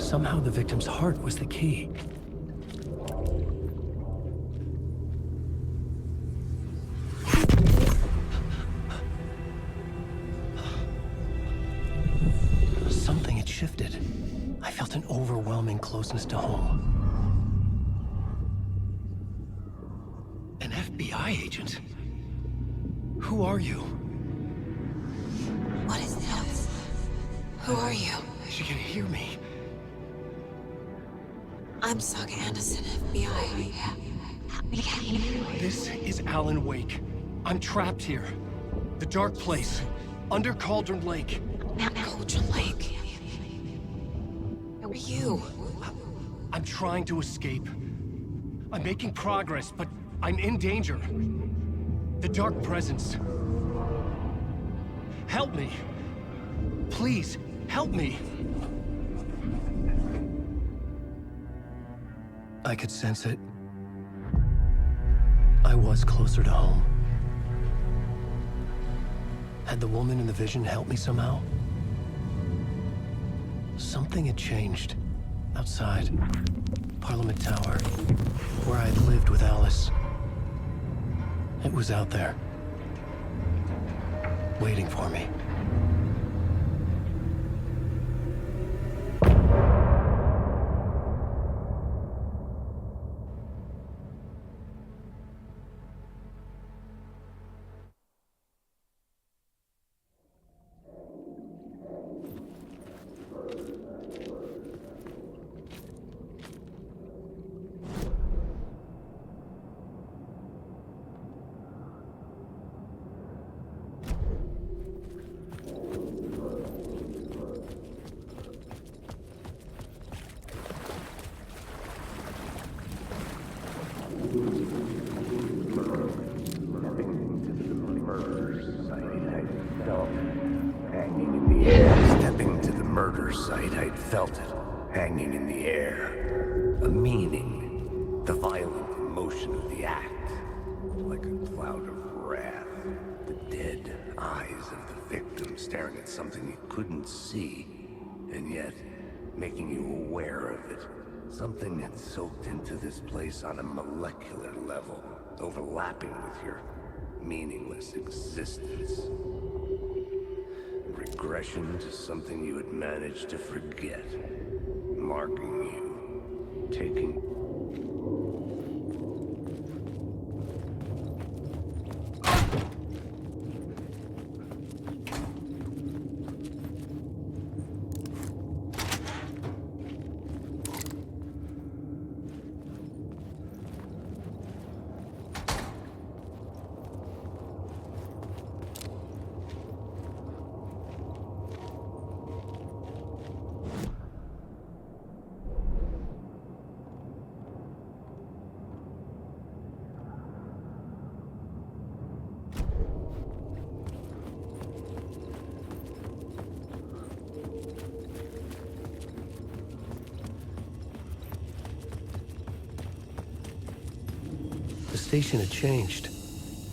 Somehow the victim's heart was the key. Something had shifted. I felt an overwhelming closeness to home. An FBI agent? Who are you? What is this? Who are you? She can hear me. I'm Saga Anderson, FBI. This is Alan Wake. I'm trapped here. The dark place. Under Cauldron Lake. Cauldron Lake. Who are you? I'm trying to escape. I'm making progress, but I'm in danger. The dark presence. Help me. Please, help me. I could sense it. I was closer to home. Had the woman in the vision helped me somehow? Something had changed. Outside. Parliament Tower. Where I'd lived with Alice. It was out there. Waiting for me. Stepping to the murder site, I'd felt it, hanging in the air. A meaning, the violent emotion of the act, like a cloud of wrath. The dead eyes of the victim staring at something you couldn't see, and yet making you aware of it. Something had soaked into this place on a molecular level, overlapping with your meaningless existence. Regression to something you had managed to forget. Marking you. Taking... The station had changed.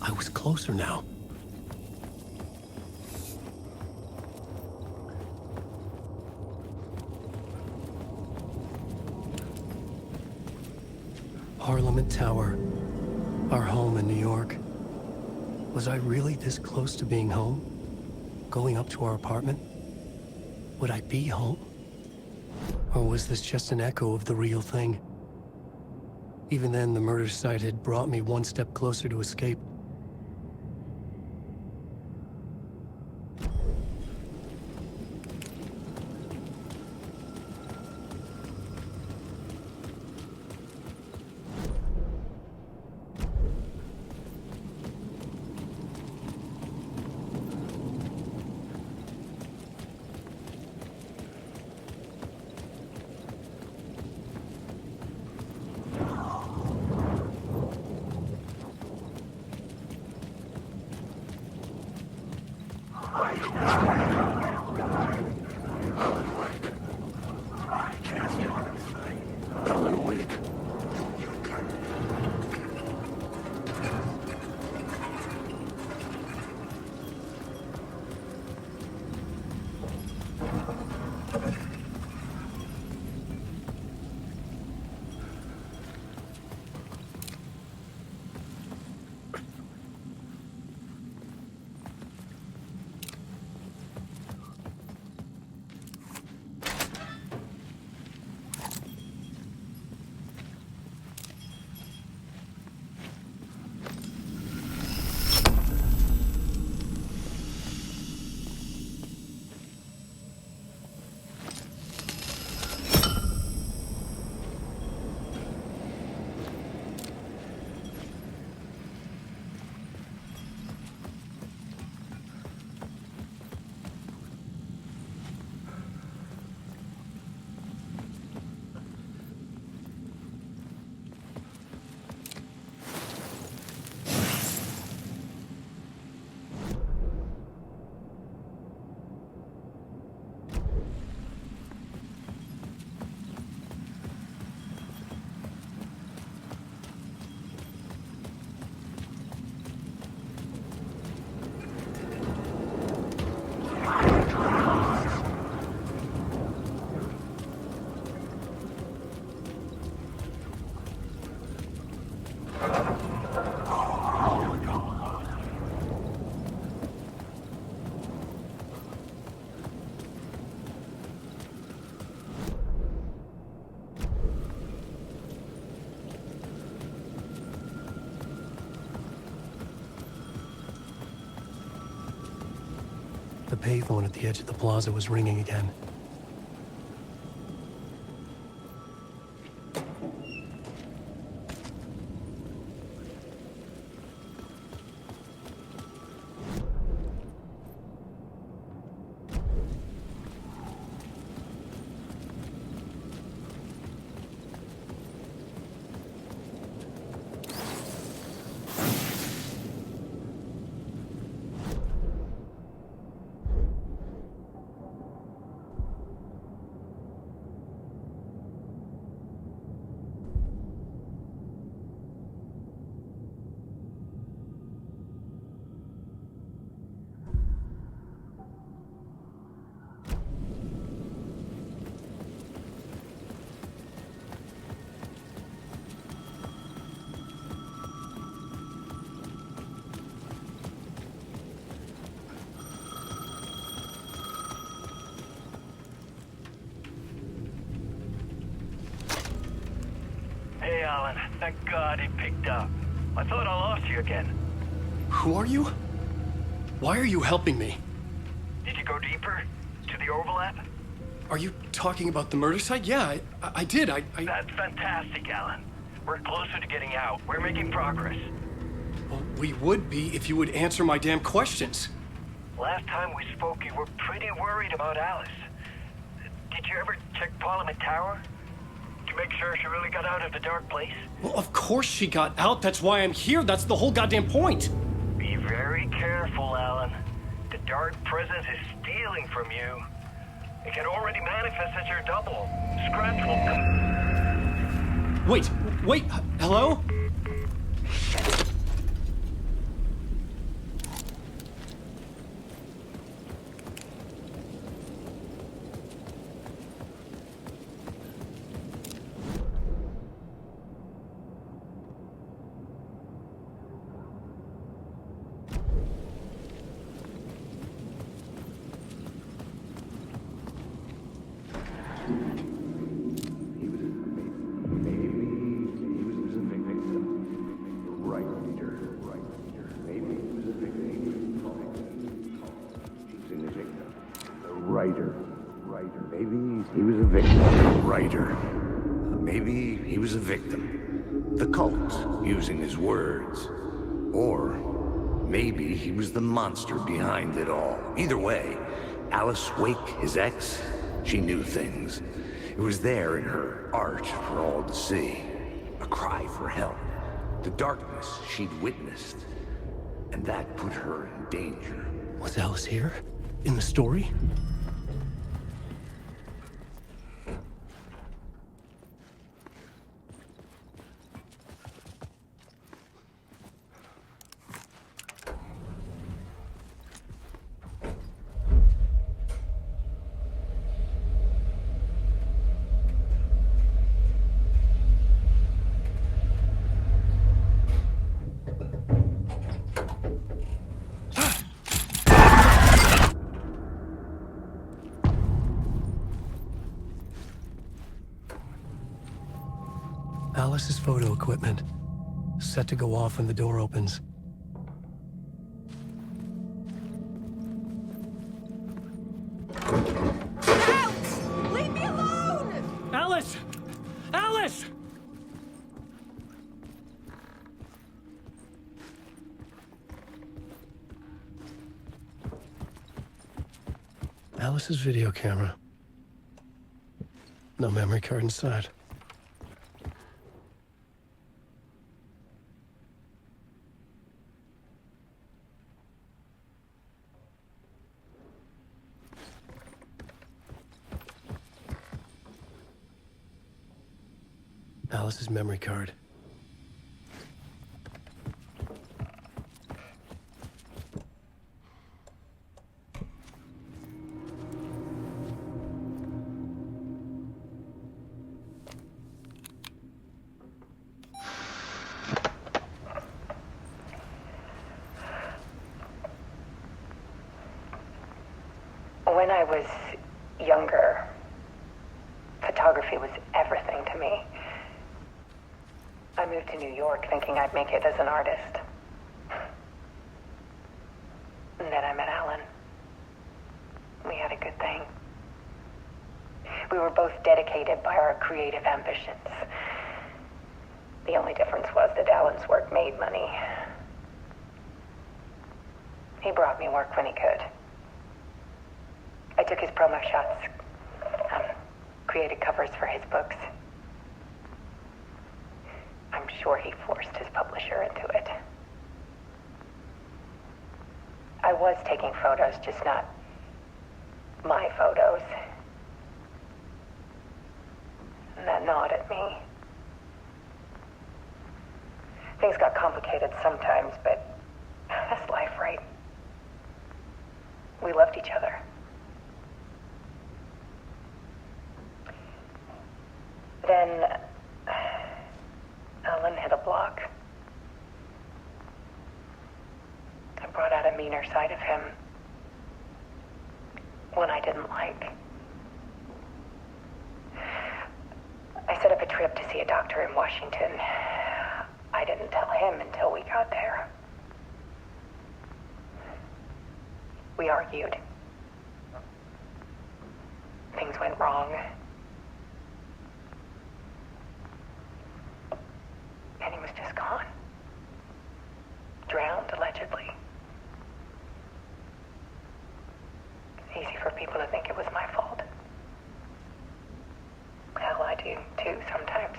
I was closer now. Parliament Tower. Our home in New York. Was I really this close to being home? Going up to our apartment? Would I be home? Or was this just an echo of the real thing? Even then, the murder site had brought me one step closer to escape. The payphone at the edge of the plaza was ringing again. Hey, Alan. Thank God he picked up. I thought I lost you again. Who are you? Why are you helping me? Did you go deeper? To the overlap? Are you talking about the murder site? Yeah, I did. That's fantastic, Alan. We're closer to getting out. We're making progress. Well, we would be if you would answer my damn questions. Last time we spoke, you were pretty worried about Alice. Did you ever check Parliament Tower? To make sure she really got out of the dark place? Well, of course she got out. That's why I'm here. That's the whole goddamn point. Be very careful, Alan. The dark presence is stealing from you. It can already manifest as your double. Scratch will come. Wait, hello? Maybe he was a victim. Writer. Maybe he was a victim. The cult, using his words. Or maybe he was the monster behind it all. Either way, Alice Wake, his ex, she knew things. It was there in her art for all to see. A cry for help. The darkness she'd witnessed. And that put her in danger. Was Alice here? In the story? Alice's photo equipment. Set to go off when the door opens. Out! Leave me alone! Alice! Alice! Alice's video camera. No memory card inside. Alice's memory card. When I was younger, photography was everything to me. I moved to New York thinking I'd make it as an artist. And then I met Alan. We were both dedicated by our creative ambitions. The only difference was that Alan's work made money. He brought me work when he could. I took his promo shots, created covers for his books. I'm sure he forced his publisher into it. I was taking photos, just not my photos. And that gnawed at me. Things got complicated sometimes, but that's life, right? We loved each other. Then Alan hit a block. I brought out a meaner side of him. One I didn't like. I set up a trip to see a doctor in Washington. I didn't tell him until we got there. We argued. Things went wrong. And he was just gone. Drowned, allegedly. Easy for people to think it was my fault. Hell, I do too sometimes.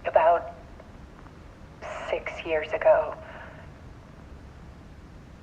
About 6 years ago,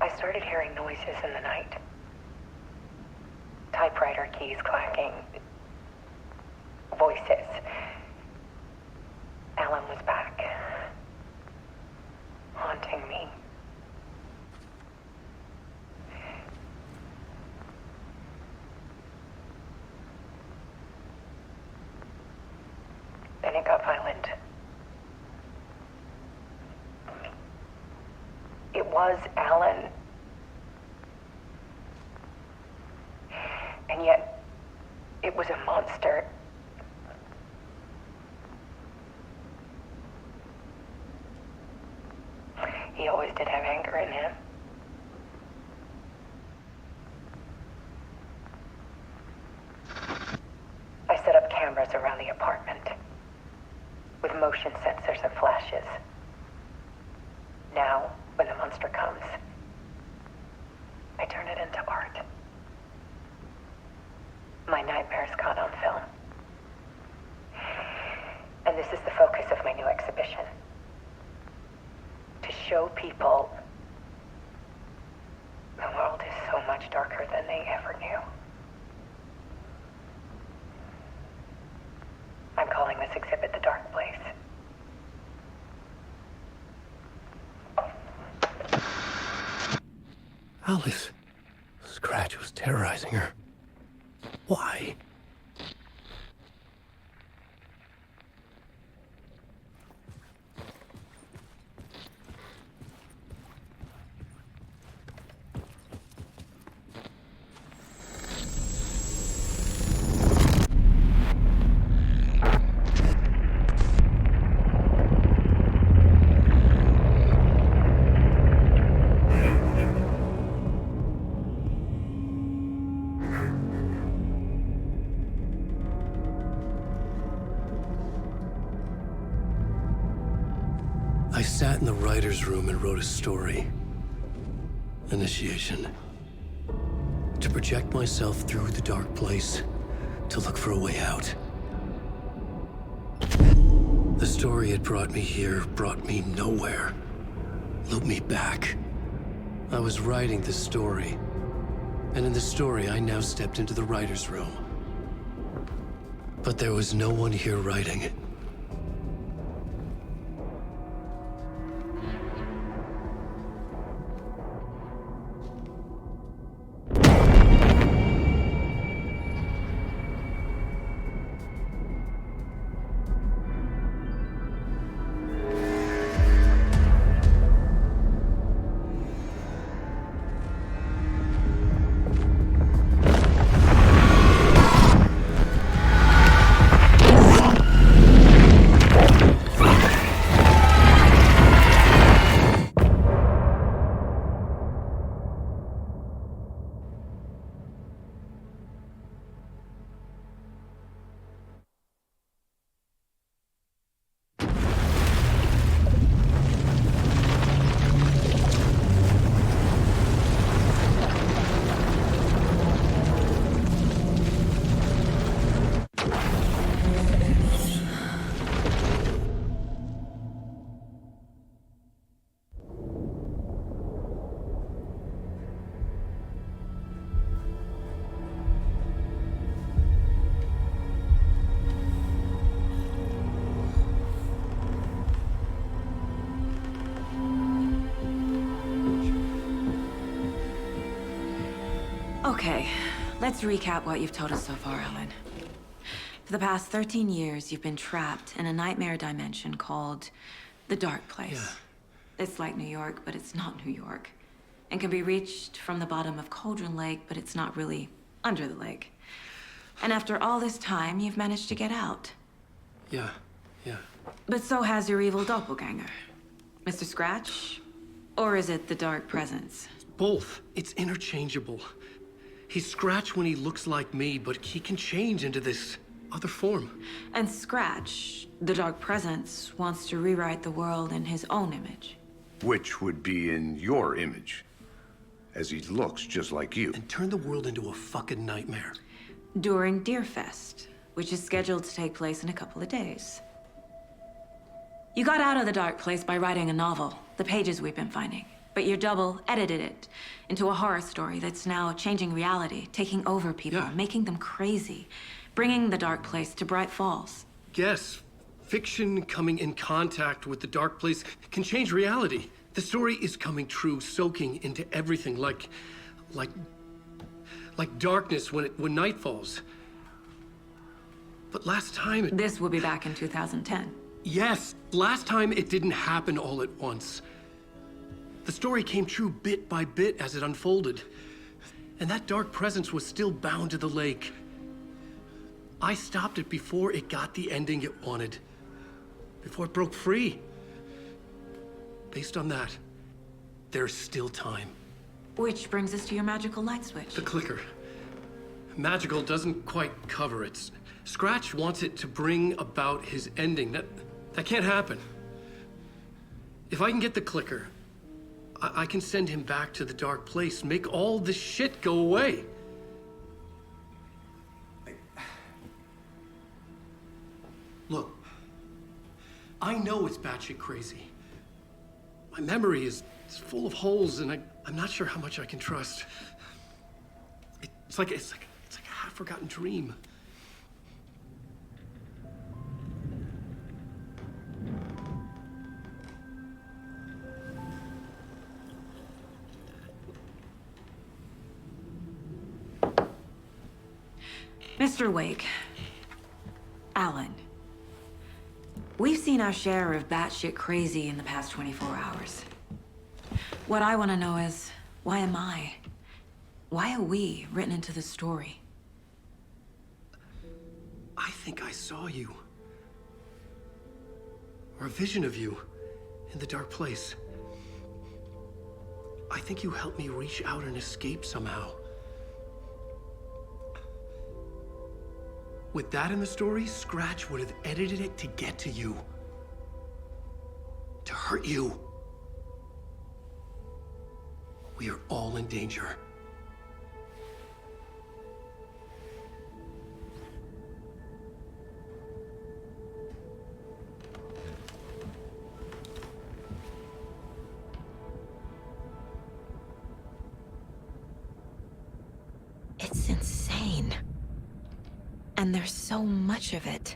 I started hearing noises in the night. Typewriter keys clacking. Voices. Alan was back. Haunting me. Then it got violent. It was Alan. And yet, it was a monster. He always did have anger in him. I set up cameras around the apartment with motion sensors and flashes. Now, when the monster comes, I turn it into art. My nightmares caught on film. And this is the focus of my new exhibition. To show people the world is so much darker than they ever knew. I'm calling this exhibit The Dark Place. Alice. Scratch was terrorizing her. Why? I sat in the writer's room and wrote a story. Initiation. To project myself through the dark place, to look for a way out. The story had brought me here, brought me nowhere. Looped me back. I was writing the story. And in the story, I now stepped into the writer's room. But there was no one here writing it. Okay, let's recap what you've told us so far, Alan. For the past 13 years, you've been trapped in a nightmare dimension called the Dark Place. Yeah. It's like New York, but it's not New York. And can be reached from the bottom of Cauldron Lake, but it's not really under the lake. And after all this time, you've managed to get out. Yeah. But so has your evil doppelganger. Mr. Scratch? Or is it the Dark Presence? Both. It's interchangeable. He's Scratch when he looks like me, but he can change into this other form. And Scratch, the Dark Presence, wants to rewrite the world in his own image. Which would be in your image, as he looks just like you. And turn the world into a fucking nightmare. During Deerfest, which is scheduled to take place in a couple of days. You got out of the Dark Place by writing a novel, the pages we've been finding. But your double edited it into a horror story that's now changing reality, taking over people, Yeah. making them crazy, bringing the Dark Place to Bright Falls. Yes, fiction coming in contact with the Dark Place can change reality. The story is coming true, soaking into everything like darkness when night falls. But last time This will be back in 2010. Yes, last time it didn't happen all at once. The story came true bit by bit as it unfolded. And that dark presence was still bound to the lake. I stopped it before it got the ending it wanted. Before it broke free. Based on that, there's still time. Which brings us to your magical light switch. The clicker. Magical doesn't quite cover it. Scratch wants it to bring about his ending. That can't happen. If I can get the clicker, I can send him back to the Dark Place, make all this shit go away. Look, I know it's batshit crazy. My memory is full of holes, and I'm not sure how much I can trust. It's like a half-forgotten dream. Mr. Wake, Alan, we've seen our share of batshit crazy in the past 24 hours. What I want to know is, why am I? Why are we written into the story? I think I saw you. Or a vision of you in the Dark Place. I think you helped me reach out and escape somehow. With that in the story, Scratch would have edited it to get to you. To hurt you. We are all in danger. It's insane. And there's so much of it.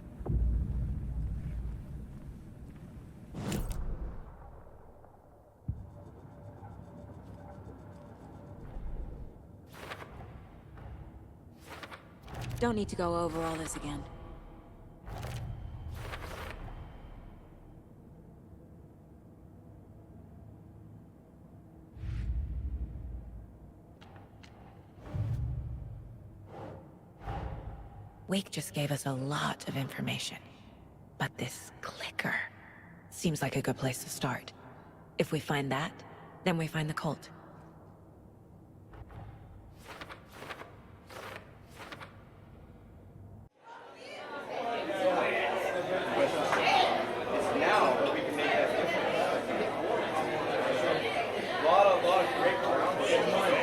Don't need to go over all this again. Wake just gave us a lot of information. But this clicker seems like a good place to start. If we find that, then we find the cult. A lot of great groundwork.